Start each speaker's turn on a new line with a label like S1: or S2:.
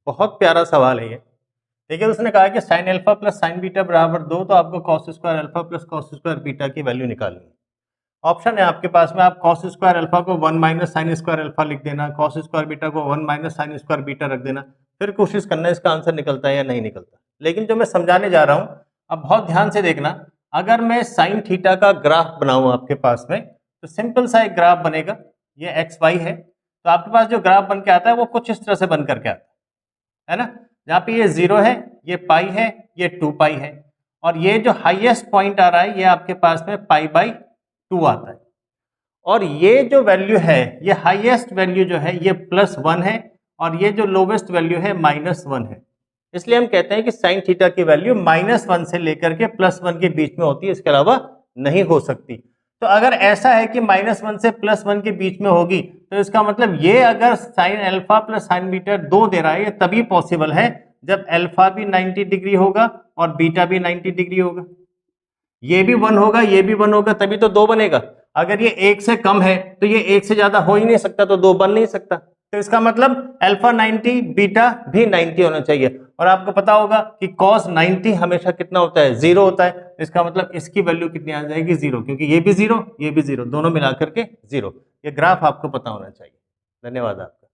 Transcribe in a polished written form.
S1: बहुत प्यारा सवाल है ये। देखिए उसने कहा कि sine alpha plus sign beta बराबर 2, तो आपको cos square alpha plus cos square beta की वैल्यू निकालनी है। ऑप्शन है आपके पास में, आप कॉस स्क्वायर अल्फा को 1 माइनस साइन स्क्वायर अल्फा लिख देना, कॉस स्क्वायर बीटा को 1 माइनस साइन स्क्वायर बीटा रख देना, फिर कोशिश करना इसका आंसर निकलता है या नहीं निकलता। लेकिन जो मैं समझाने जा रहा हूँ, अब बहुत ध्यान से देखना, अगर मैं साइन थीटा का ग्राफ बनाऊं आपके पास में, तो सिंपल सा एक ग्राफ बनेगा, ये एक्स वाई है, तो आपके पास जो ग्राफ बन के आता है वो कुछ इस तरह से बन करके आता है ना, जहाँ पे ये 0 है, ये पाई है, ये 2 पाई है, और ये जो हाईएस्ट पॉइंट आ रहा है ये आपके पास में पाई बाई 2 आता है, और ये जो वैल्यू है, ये हाईएस्ट वैल्यू जो है ये +1 है, और ये जो लोवेस्ट वैल्यू है -1 है। इसलिए हम कहते हैं कि साइन थीटा की वैल्यू -1 से लेकर के +1 के बीच में होती है, इसके अलावा नहीं हो सकती। तो अगर ऐसा है कि -1 से +1 के बीच में होगी, तो इसका मतलब ये अगर sine alpha plus sign beta 2 दे रहा है, ये तभी पॉसिबल है जब अल्फा भी 90 डिग्री होगा और बीटा भी 90 डिग्री होगा। ये भी 1 होगा, ये भी 1 होगा, तभी तो 2 बनेगा। अगर ये 1 से कम है तो ये 1 से ज्यादा हो ही नहीं सकता, तो 2 बन नहीं सकता। तो इसका मतलब अल्फा 90 बीटा भी 90 होना चाहिए। और आपको पता होगा कि cos 90 हमेशा कितना होता है, 0 होता है। इसका मतलब इसकी वैल्यू कितनी आ जाएगी, 0, क्योंकि ये भी 0, ये भी 0, दोनों मिलाकर के 0। ये ग्राफ आपको पता होना चाहिए। धन्यवाद आपका।